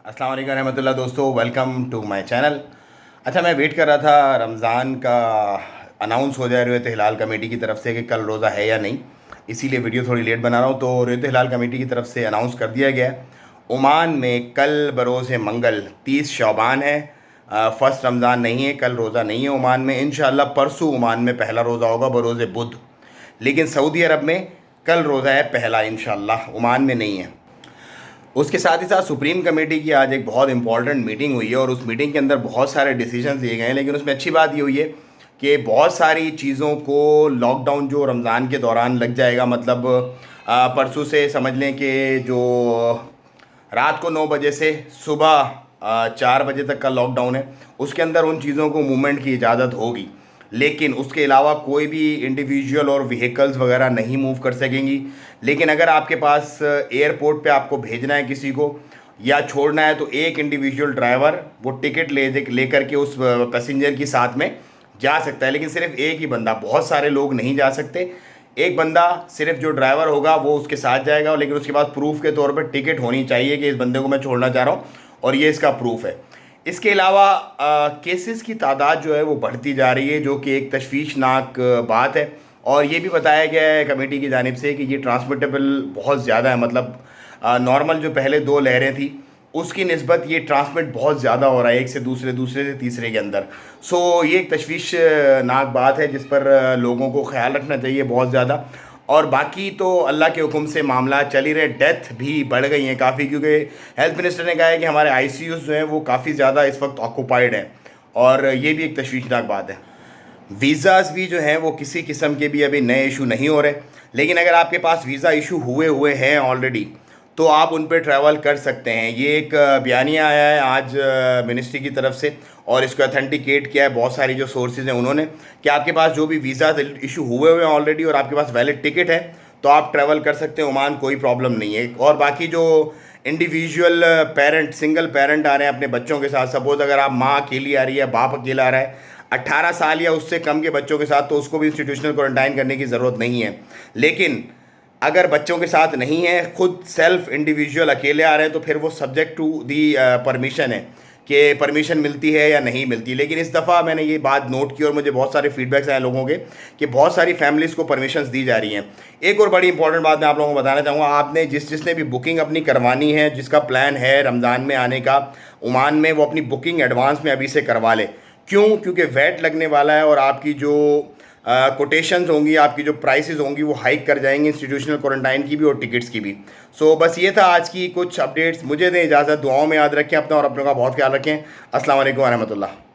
अस्सलाम वालेकुम रहमतुल्लाह दोस्तों, वेलकम टू माय चैनल। अच्छा, मैं वेट कर रहा था रमज़ान का अनाउंस हो जाए रोयत हिलाल कमेटी की तरफ से कि कल रोज़ा है या नहीं, इसीलिए वीडियो थोड़ी लेट बना रहा हूँ। तो रोयत हिलाल कमेटी की तरफ से अनाउंस कर दिया गया है, ओमान में कल बरोज़ मंगल 30 शाबान है। फ़र्स्ट रमज़ान नहीं है, कल रोज़ा नहीं है ओमान में। इंशाअल्लाह परसों ओमान में पहला रोज़ा होगा बरोज़ बुध, लेकिन सऊदी अरब में कल रोज़ा है पहला इंशाअल्लाह, ओमान में नहीं है। उसके साथ ही साथ सुप्रीम कमेटी की आज एक बहुत इंपॉर्टेंट मीटिंग हुई है और उस मीटिंग के अंदर बहुत सारे डिसीजंस लिए गए हैं, लेकिन उसमें अच्छी बात ये हुई है कि बहुत सारी चीज़ों को लॉकडाउन जो रमज़ान के दौरान लग जाएगा, मतलब परसों से समझ लें कि जो रात को 9 बजे से सुबह 4 बजे तक का लॉकडाउन है, उसके अंदर उन चीज़ों को मूवमेंट की इजाज़त होगी, लेकिन उसके अलावा कोई भी इंडिविजुअल और व्हीकल्स वगैरह नहीं मूव कर सकेंगी। लेकिन अगर आपके पास एयरपोर्ट पे आपको भेजना है किसी को या छोड़ना है, तो एक इंडिविजुअल ड्राइवर वो टिकट ले करके उस पैसेंजर की साथ में जा सकता है, लेकिन सिर्फ एक ही बंदा, बहुत सारे लोग नहीं जा सकते। एक बंदा सिर्फ जो ड्राइवर होगा वो उसके साथ जाएगा, लेकिन उसके पास प्रूफ के तौर पर टिकट होनी चाहिए कि इस बंदे को मैं छोड़ना चाह रहा हूँ और ये इसका प्रूफ है। इसके अलावा केसेस की तादाद जो है वो बढ़ती जा रही है, जो कि एक तशवीशनाक बात है। और ये भी बताया गया है कमेटी की जानिब से कि ये ट्रांसमिटेबल बहुत ज़्यादा है, मतलब नॉर्मल जो पहले 2 लहरें थी उसकी निस्बत ये ट्रांसमिट बहुत ज़्यादा हो रहा है, एक से दूसरे, दूसरे से तीसरे के अंदर। सो ये एक तशवीशनाक बात है जिस पर लोगों को ख्याल रखना चाहिए बहुत ज़्यादा। और बाकी तो अल्लाह के हुक्म से मामला चल ही रहे। डेथ भी बढ़ गई हैं काफ़ी, क्योंकि हेल्थ मिनिस्टर ने कहा है कि हमारे आईसीयूज़ जो हैं वो काफ़ी ज़्यादा इस वक्त ऑक्यूपाइड हैं, और ये भी एक तशवीशनाक बात है। वीज़ाज़ भी जो हैं वो किसी किस्म के भी अभी नए इशू नहीं हो रहे, लेकिन अगर आपके पास वीज़ा इशू हुए हुए हैं ऑलरेडी तो आप उन पर ट्रैवल कर सकते हैं। ये एक बयानिया आया है आज मिनिस्ट्री की तरफ से, और इसको अथेंटिकेट किया है बहुत सारी जो सोर्सेज हैं उन्होंने, कि आपके पास जो भी वीज़ा इशू हुए हुए हैं ऑलरेडी और आपके पास वैलिड टिकट है तो आप ट्रैवल कर सकते हैं ओमान, कोई प्रॉब्लम नहीं है। और बाकी जो इंडिविजुअल पेरेंट, सिंगल पेरेंट आ रहे हैं अपने बच्चों के साथ, सपोज़ अगर आप माँ अकेली आ रही है, बाप अकेला आ रहा है 18 साल या उससे कम के बच्चों के साथ, तो उसको भी इंस्टीट्यूशनल क्वारंटाइन करने की ज़रूरत नहीं है। लेकिन अगर बच्चों के साथ नहीं है, खुद सेल्फ इंडिविजुअल अकेले आ रहे हैं, तो फिर वो सब्जेक्ट टू दी परमिशन है कि परमिशन मिलती है या नहीं मिलती। लेकिन इस दफ़ा मैंने ये बात नोट की और मुझे बहुत सारे फीडबैक्स आए लोगों के कि बहुत सारी फैमिलीज़ को परमिशंस दी जा रही हैं। एक और बड़ी इंपॉर्टेंट बात मैं आप लोगों को बताना चाहूँगा, आपने जिसने भी बुकिंग अपनी करवानी है, जिसका प्लान है रमज़ान में आने का ओमान में, वो अपनी बुकिंग एडवांस में अभी से करवा ले। क्यों? क्योंकि वैट लगने वाला है और आपकी जो कोटेशंस होंगी, आपकी जो प्राइसेस होंगी वो हाइक कर जाएंगे, इंस्टीट्यूशनल क्वारंटाइन की भी और टिकट्स की भी। सो बस ये था आज की कुछ अपडेट्स। मुझे दें इजाज़त, दुआओं में याद रखें अपना और अपनों का बहुत ख्याल रखें। अस्सलाम वालेकुम रहमतुल्लाह।